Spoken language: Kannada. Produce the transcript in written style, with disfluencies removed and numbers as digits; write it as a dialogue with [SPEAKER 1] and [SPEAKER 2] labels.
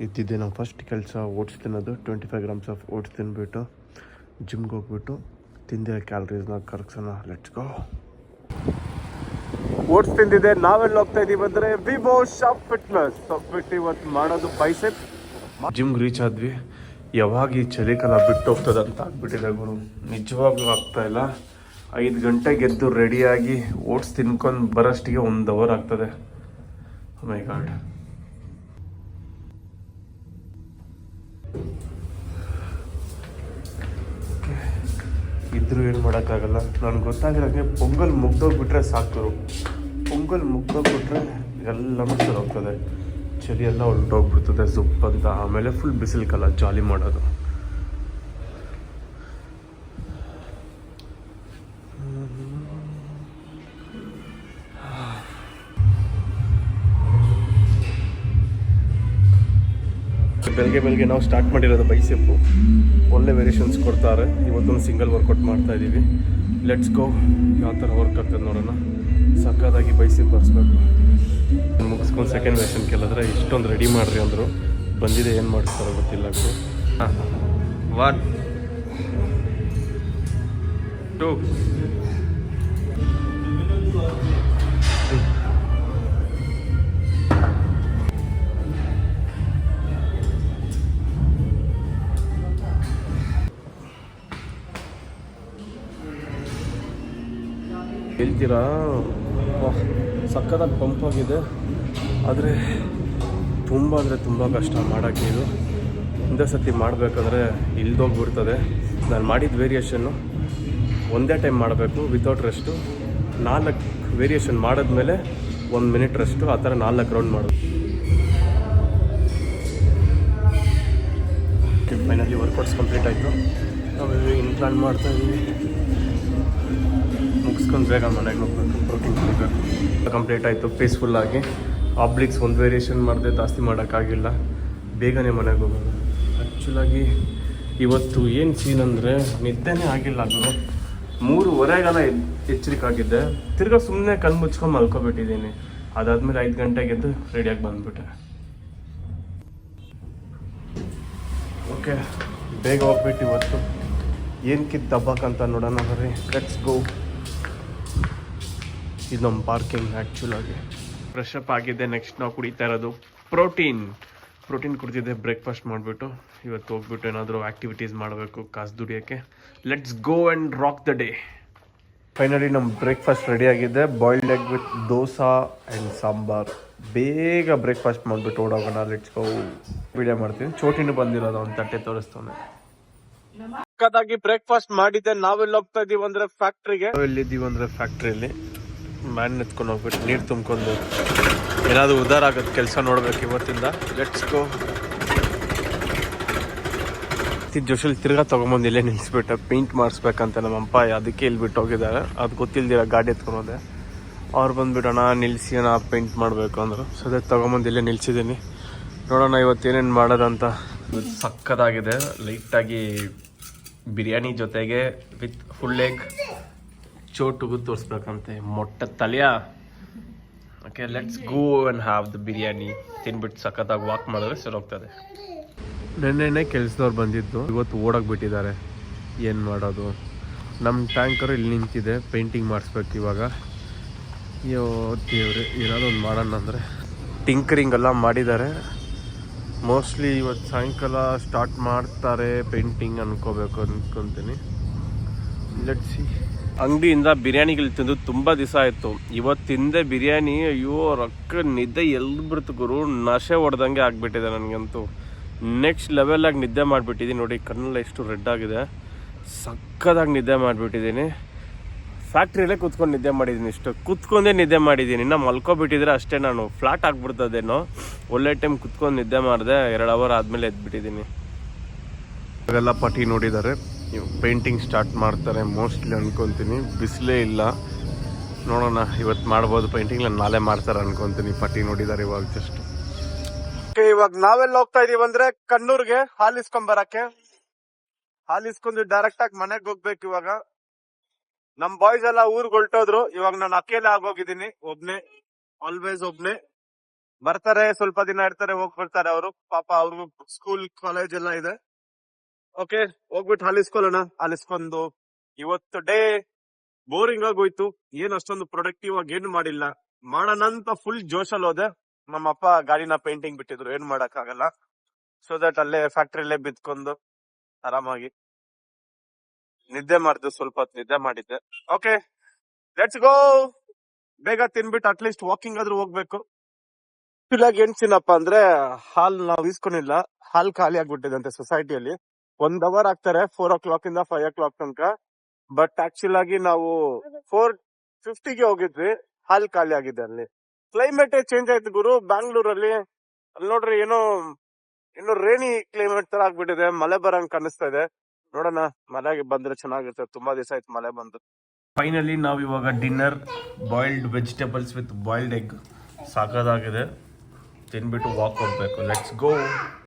[SPEAKER 1] ಇದ್ದಿದ್ದೆ ನಾವು ಫಸ್ಟ್ ಕೆಲಸ ಓಟ್ಸ್ ತಿನ್ನೋದು. 25 ಗ್ರಾಮ್ಸ್ ಆಫ್ ಓಟ್ಸ್ ತಿಂದ್ಬಿಟ್ಟು ಜಿಮ್ಗೆ ಹೋಗ್ಬಿಟ್ಟು ತಿಂದಿರೋ ಕ್ಯಾಲರೀಸ್ನ ಕರಗ್ಸೋಣ. Let's go. ಓಟ್ಸ್ ತಿಂದಿದೆ. ನಾವೆಲ್ಲ ಹೋಗ್ತಾ ಇದ್ದೀವಿ ಅಂದರೆ ವಿವೋ ಶಾಪ್ ಫಿಟ್ನೆಸ್ ಹೋಗ್ಬಿಟ್ಟು ಇವತ್ತು ಮಾಡೋದು ಬೈಸೆಪ್. ಜಿಮ್ಗೆ ರೀಚ್ ಆದ್ವಿ. ಯಾವಾಗ ಈ ಚಳಿಗಾಲ ಬಿಟ್ಟು ಹೋಗ್ತದೆ ಅಂತ ಆಗ್ಬಿಟ್ಟಿದೆ ಗುರು. ನಿಜವಾಗ್ಲೂ ಆಗ್ತಾ ಇಲ್ಲ. 5 ಗಂಟೆಗೆ ಎದ್ದು ರೆಡಿಯಾಗಿ ಓಟ್ಸ್ ತಿನ್ಕೊಂಡು ಬರೋಷ್ಟಿಗೆ 1 ಅವರ್ ಆಗ್ತದೆ. ಮೈ ಗಾಡ್. ಇದ್ರೂ ಏನು ಮಾಡೋಕ್ಕಾಗಲ್ಲ. ನನಗೆ ಗೊತ್ತಾಗಿರೋಂಗೆ ಪೊಂಗಲ್ ಮುಗ್ದೋಗ್ಬಿಟ್ರೆ ಸಾಕು. ಪೊಂಗಲ್ ಮುಗ್ದೋಗ್ಬಿಟ್ರೆ ಎಲ್ಲನೂ ಸರಿ ಹೋಗ್ತದೆ. ಚಳಿ ಎಲ್ಲ ಹೊರಟೋಗ್ಬಿಡ್ತದೆ ಸುಪ್ ಅಂತ. ಆಮೇಲೆ ಫುಲ್ ಬಿಸಿಲು ಕಾಲ ಜಾಲಿ ಮಾಡೋದು. ಬೆಳಗ್ಗೆ ನಾವು ಸ್ಟಾರ್ಟ್ ಮಾಡಿರೋದು ಬೈಸೆಪ್ಪು. ಒಳ್ಳೆ ವೇರಿಯೇಷನ್ಸ್ ಕೊಡ್ತಾರೆ. ಇವತ್ತೊಂದು ಸಿಂಗಲ್ ವರ್ಕೌಟ್ ಮಾಡ್ತಾ ಇದ್ದೀವಿ. Let's go. ಯಾವ ಥರ ವರ್ಕ್ ಆಗ್ತದೆ ನೋಡೋಣ. ಸಕ್ಕತ್ತಾಗಿ ಬೈಸೆಪ್ ಬರ್ಸ್ಬೇಕು. ಮುಗಿಸ್ಕೊಂಡು ಸೆಕೆಂಡ್ ವೇರಿಯೇಷನ್ ಕೇಳಿದ್ರೆ ಇಷ್ಟೊಂದು ರೆಡಿ ಮಾಡಿರಿ ಅಂದರು. ಬಂದಿದೆ, ಏನು ಮಾಡಿಸ್ತಾರೋ ಗೊತ್ತಿಲ್ಲ. 1 2 ಹೇಳ್ತೀರಾ. ಸಕ್ಕತ್ತಾಗಿ ಪಂಪ್ ಆಗಿದೆ. ಆದರೆ ತುಂಬ ಕಷ್ಟ ಮಾಡೋಕ್ಕೆ. ಇದು ಒಂದೇ ಸತಿ ಮಾಡಬೇಕಾದ್ರೆ ಇಲ್ದೋಗ್ಬಿಡ್ತದೆ. ನಾನು ಮಾಡಿದ ವೇರಿಯೇಷನ್ನು ಒಂದೇ ಟೈಮ್ ಮಾಡಬೇಕು ವಿತೌಟ್ ರೆಸ್ಟು. 4 ವೇರಿಯೇಷನ್ ಮಾಡಿದ್ಮೇಲೆ 1 ಮಿನಿಟ್ ರೆಸ್ಟು. ಆ ಥರ 4 ರೌಂಡ್ ಮಾಡೋದು. ಫೈನಲಿ ವರ್ಕೌಟ್ಸ್ ಕಂಪ್ಲೀಟ್ ಆಯಿತು. ನಾವು ಇನ್ಪ್ಲಾನ್ ಮಾಡ್ತಾಯಿದ್ದೀವಿ. ಮುಗಿಸ್ಕೊಂಡು ಬೇಗ ಮನೆಗೆ ಹೋಗ್ಬೇಕು. ಪ್ರೋಟೀನ್ ಕುಡಿಬೇಕು. ಕಂಪ್ಲೀಟ್ ಆಯಿತು ಪೀಸ್ಫುಲ್ಲಾಗಿ. ಆಬ್ಲಿಕ್ಸ್ 1 ವೇರಿಯೇಷನ್ ಮಾಡಿದೆ, ಜಾಸ್ತಿ ಮಾಡೋಕ್ಕಾಗಿಲ್ಲ. ಬೇಗನೆ ಮನೆಗೆ ಹೋಗೋದು. ಆ್ಯಕ್ಚುಲಾಗಿ ಇವತ್ತು ಏನು ಸೀನ್ ಅಂದರೆ ನಿದ್ದೆನೇ ಆಗಿಲ್ಲ. ಅದು 3:30ಗೆಲ್ಲ ಎಚ್ಚರಿಕಾಗಿದ್ದೆ. ತಿರ್ಗಾ ಸುಮ್ಮನೆ ಕಣ್ಣು ಮುಚ್ಕೊಂಡು ಮಲ್ಕೊಬಿಟ್ಟಿದ್ದೀನಿ. ಅದಾದಮೇಲೆ 5 ಗಂಟೆಗೆ ಎದ್ದು ರೆಡಿಯಾಗಿ ಬಂದುಬಿಟ್ಟೆ. ಓಕೆ, ಬೇಗ ಹೋಗ್ಬಿಟ್ಟು ಇವತ್ತು ಏನಕ್ಕಿದ್ದು ದಬ್ಬಾಕಂತ ನೋಡೋಣ ಬರ್ರಿ. Let's go. ಇದು ನಮ್ಮ ಪಾರ್ಕಿಂಗ್. ಆ್ಯಕ್ಚುಲಾಗಿ ಫ್ರೆಶ್ ಅಪ್ ಆಗಿದೆ. ನೆಕ್ಸ್ಟ್ ನಾವು ಕುಡಿತಾ ಇರೋದು ಪ್ರೋಟೀನ್ ಕುಡಿದಿದ್ದೆ ಬ್ರೇಕ್ಫಾಸ್ಟ್ ಮಾಡಿಬಿಟ್ಟು. ಇವತ್ತು ಹೋಗ್ಬಿಟ್ಟು ಏನಾದರೂ ಆ್ಯಕ್ಟಿವಿಟೀಸ್ ಮಾಡಬೇಕು ಕಾಸು ದುಡಿಯೋಕ್ಕೆ. Let's go and rock the day. Finally ನಮ್ಮ ಬ್ರೇಕ್ಫಾಸ್ಟ್ ರೆಡಿಯಾಗಿದೆ. Boiled egg with dosa and sambar. ಬೇಗ ಬ್ರೇಕ್ಫಾಸ್ಟ್ ಮಾಡಿಬಿಟ್ಟು ಓಡೋಗೋಣ. Let's go. ವಿಡಿಯೋ ಮಾಡ್ತೀನಿ. ಚೋಟಿನೂ ಬಂದಿರೋದು ಒಂದು ತಟ್ಟೆ ತೋರಿಸ್ತಾನೆ. ಸಕ್ಕತ್ತಾಗಿ ಬ್ರೇಕ್ಫಾಸ್ಟ್ ಮಾಡಿದ್ದೆ. ನಾವೆಲ್ಲ ಹೋಗ್ತಾ ಇದೀವಿ ಅಂದರೆ ಫ್ಯಾಕ್ಟ್ರಿಗೆ. ಎಲ್ಲಿದ್ದೀವಿ ಅಂದರೆ ಫ್ಯಾಕ್ಟ್ರಿಯಲ್ಲಿ ಮ್ಯಾನ್ ಎತ್ಕೊಂಡು ಹೋಗ್ಬಿಟ್ಟು ನೀರು ತುಂಬ್ಕೊಂಡು ಏನಾದರೂ ಉದ್ದಾರ ಆಗೋದು ಕೆಲಸ ನೋಡ್ಬೇಕು ಇವತ್ತಿಂದ. Let's go. ಜೋಶಲ್ಲಿ ತಿರ್ಗಾ ತೊಗೊಂಬಂದು ಇಲ್ಲೇ ನಿಲ್ಲಿಸ್ಬಿಟ್ಟೆ. ಪೇಂಟ್ ಮಾಡಿಸ್ಬೇಕಂತ ನಮ್ಮಪ್ಪ ಅದಕ್ಕೆ ಇಲ್ಲಿ ಬಿಟ್ಟು ಹೋಗಿದ್ದಾರೆ. ಅದು ಗೊತ್ತಿಲ್ದಿರ ಗಾಡಿ ಎತ್ಕೊಂಡೋದೆ. ಅವ್ರು ಬಂದುಬಿಟ್ಟೋಣ ನಿಲ್ಲಿಸಿ ಅಣ್ಣ ಪೇಂಟ್ ಮಾಡಬೇಕು ಅಂದರು. ಸೊ ಅದೇ ತೊಗೊಂಬಂದು ಇಲ್ಲೇ ನಿಲ್ಸಿದ್ದೀನಿ. ನೋಡೋಣ ಇವತ್ತೇನೇನು ಮಾಡೋದಂತ. ಸಕ್ಕತ್ತಾಗಿದೆ. ಲೈಟಾಗಿ ಬಿರಿಯಾನಿ ಜೊತೆಗೆ ವಿತ್ ಫುಲ್ ಎಗ್. ಚೋಟುಗೂ ತೋರಿಸ್ಬೇಕಂತೆ ಮೊಟ್ಟೆ ತಲೆಯ. Okay, let's go and have the biryani. ತಿನ್ಬಿಟ್ಟು ಸಖತ್ತಾಗಿ ವಾಕ್ ಮಾಡಿದ್ರೆ ಸರಿ ಹೋಗ್ತದೆ. ನೆನ್ನೆನೇ ಕೆಲಸದವ್ರು ಬಂದಿದ್ದು. ಇವತ್ತು ಓಡೋಕೆ ಬಿಟ್ಟಿದ್ದಾರೆ. ಏನು ಮಾಡೋದು. ನಮ್ಮ ಟ್ಯಾಂಕರು ಇಲ್ಲಿ ನಿಂತಿದೆ. ಪೇಂಟಿಂಗ್ ಮಾಡಿಸ್ಬೇಕು ಇವಾಗ. ಅಯ್ಯೋ ದೇವ್ರೆ, ಏನಾದರೂ ಒಂದು ಮಾಡೋಣ ಅಂದರೆ. ಟಿಂಕರಿಂಗ್ ಎಲ್ಲ ಮಾಡಿದ್ದಾರೆ. ಮೋಸ್ಟ್ಲಿ ಇವತ್ತು ಸಾಯಂಕಾಲ ಸ್ಟಾರ್ಟ್ ಮಾಡ್ತಾರೆ ಪೇಂಟಿಂಗ್ ಅನ್ಕೊತೀನಿ. Let's see. ಅಂಗಡಿಯಿಂದ ಬಿರಿಯಾನಿಗಳು ತಿಂದು ತುಂಬ ದಿವಸ ಆಯಿತು. ಇವತ್ತು ತಿಂದೆ ಬಿರಿಯಾನಿ. ಅಯ್ಯೋ ರೊಕ್ಕ ನಿದ್ದೆ ಎಲ್ಲಿ ಬಿಡ್ತು ಗುರು. ನಶೆ ಹೊಡೆದಂಗೆ ಆಗಿಬಿಟ್ಟಿದೆ ನನಗಂತೂ. ನೆಕ್ಸ್ಟ್ ಲೆವೆಲಾಗಿ ನಿದ್ದೆ ಮಾಡಿಬಿಟ್ಟಿದ್ದೀನಿ. ನೋಡಿ ಕಣ್ಣೆಲ್ಲ ಎಷ್ಟು ರೆಡ್ ಆಗಿದೆ. ಸಕ್ಕದಾಗಿ ನಿದ್ದೆ ಮಾಡಿಬಿಟ್ಟಿದ್ದೀನಿ. ಫ್ಯಾಕ್ಟ್ರಿಯಲ್ಲೇ ಕೂತ್ಕೊಂಡು ನಿದ್ದೆ ಮಾಡಿದ್ದೀನಿ. ಕೂತ್ಕೊಂಡೇ ನಿದ್ದೆ ಮಾಡಿದ್ದೀನಿ. ಇನ್ನು ಮಲ್ಕೊಬಿಟ್ಟಿದ್ರೆ ಅಷ್ಟೇ ನಾನು ಫ್ಲಾಟ್ ಆಗಿಬಿಡ್ತದೇನೋ. ಒಳ್ಳೆ ಟೈಮ್ ಕೂತ್ಕೊಂಡು ನಿದ್ದೆ ಮಾಡಿದೆ. 2 ಅವರ್ ಆದಮೇಲೆ ಎದ್ಬಿಟ್ಟಿದ್ದೀನಿ. ಇವೆಲ್ಲ ಪಟ್ಟಿ ನೋಡಿದ್ದಾರೆ. ಪೇಂಟಿಂಗ್ ಸ್ಟಾರ್ಟ್ ಮಾಡ್ತಾರೆ ಮೋಸ್ಟ್ಲಿ ಅನ್ಕೊತೀನಿ. ಬಿಸಿಲೇ ಇಲ್ಲ. ನೋಡೋಣ ಇವತ್ತು ಮಾಡ್ಬೋದು ಪೇಂಟಿಂಗ್. ನಾಳೆ ಮಾಡ್ತಾರೆ ಅನ್ಕೊತೀನಿ. ಪಟ್ಟಿ ನೋಡಿದ್ದಾರೆ ಇವಾಗ ಜಸ್ಟ್. ಇವಾಗ ನಾವೆಲ್ಲ ಹೋಗ್ತಾ ಇದೀವಿ ಅಂದ್ರೆ ಕಣ್ಣೂರ್ಗೆ ಹಾಲು ಇಸ್ಕೊಂಬರಕ್ಕೆ. ಹಾಲು ಇಸ್ಕೊಂಡು ಡೈರೆಕ್ಟ್ ಆಗಿ ಮನೆಗೆ ಹೋಗ್ಬೇಕು. ಇವಾಗ ನಮ್ ಬಾಯ್ಸ್ ಎಲ್ಲ ಊರ್ಗ್ ಹೊಲ್ಟೋದ್ರು. ಇವಾಗ ನಾನು ಅಕೇಲೆ ಆಗೋಗಿದ್ದೀನಿ. ಒಬ್ನೇ, ಆಲ್ವೇಸ್ ಒಬ್ನೇ. ಬರ್ತಾರೆ, ಸ್ವಲ್ಪ ದಿನ ಇರ್ತಾರೆ, ಹೋಗ್ಬಿಡ್ತಾರೆ ಅವರು. ಪಾಪ ಅವ್ರಿಗೂ ಸ್ಕೂಲ್ ಕಾಲೇಜ್ ಎಲ್ಲ ಇದೆ. ಓಕೆ, ಹೋಗ್ಬಿಟ್ಟು ಹಾಲಿಸ್ಕೊಳ್ಳೋಣ. ಹಾಲಿಸ್ಕೊಂಡು ಇವತ್ತು ಡೇ ಬೋರಿಂಗ್ ಆಗೋಯ್ತು. ಏನ್ ಅಷ್ಟೊಂದು ಪ್ರೊಡಕ್ಟಿವ್ ಆಗಿ ಏನು ಮಾಡಿಲ್ಲ. ಮಾಡೋಣ ಅಂತ ಫುಲ್ ಜೋಶಲ್ಲಿ ಹೋದೆ. ನಮ್ಮ ಅಪ್ಪ ಗಾಡಿನ ಪೇಂಟಿಂಗ್ ಬಿಟ್ಟಿದ್ರು, ಏನ್ ಮಾಡಕ್ ಆಗಲ್ಲ. ಸೊ ದಟ್ ಅಲ್ಲೇ ಫ್ಯಾಕ್ಟ್ರಿಯಲ್ಲೇ ಬಿದ್ಕೊಂಡು ಆರಾಮಾಗಿ ನಿದ್ದೆ ಮಾಡಿದ್ದು, ಸ್ವಲ್ಪ ಹೊತ್ತು ನಿದ್ದೆ ಮಾಡಿದ್ದೆ. ಓಕೆ, ಲೆಟ್ಸ್ ಗೋ. ಬೇಗ ತಿನ್ಬಿಟ್ಟು ಅಟ್ಲೀಸ್ಟ್ ವಾಕಿಂಗ್ ಆದ್ರೂ ಹೋಗ್ಬೇಕು. ಇಲ್ಲಾಗ ಏನ್ ತಿನ್ನಪ್ಪ ಅಂದ್ರೆ, ಹಾಲ್ ನಾವ್ ಇಸ್ಕೊಂಡಿಲ್ಲ. ಹಾಲ್ ಖಾಲಿ ಆಗ್ಬಿಟ್ಟಿದೆ ಅಂತೆ ಸೊಸೈಟಿಯಲ್ಲಿ. 1 ಅವರ್ ಆಗ್ತಾರೆ, 4 ಇಂದ 5 ತನಕ. ಬಟ್ ಆಕ್ಚುಲ್ ಆಗಿ ನಾವು 4:50ಗೆ ಹೋಗಿದ್ವಿ, ಹಾಲ್ ಖಾಲಿ ಆಗಿದೆ ಅಲ್ಲಿ. ಕ್ಲೈಮೇಟ್ ಚೇಂಜ್ ಆಯ್ತು ಗುರು ಬ್ಯಾಂಗ್ಳೂರಲ್ಲಿ. ಅಲ್ಲಿ ನೋಡ್ರಿ ಏನೋ ರೇನಿ ಕ್ಲೈಮೇಟ್ ತರ ಆಗ್ಬಿಟ್ಟಿದೆ, ಮಳೆ ಬರಂಗ್ ಕಾಣಿಸ್ತಾ ಇದೆ. ನೋಡೋಣ, ಮಳೆಗೆ ಬಂದ್ರೆ ಚೆನ್ನಾಗಿರುತ್ತೆ. ತುಂಬಾ ದಿವಸ ಆಯ್ತು ಮಳೆ ಬಂದು. ಫೈನಲಿ ನಾವ್ ಇವಾಗ dinner, boiled vegetables with boiled egg ಸಾಕಾಗಿದೆ. ತಿನ್ಬಿಟ್ಟು ವಾಕ್ ಹೋಗ್ಬೇಕು. Let's go.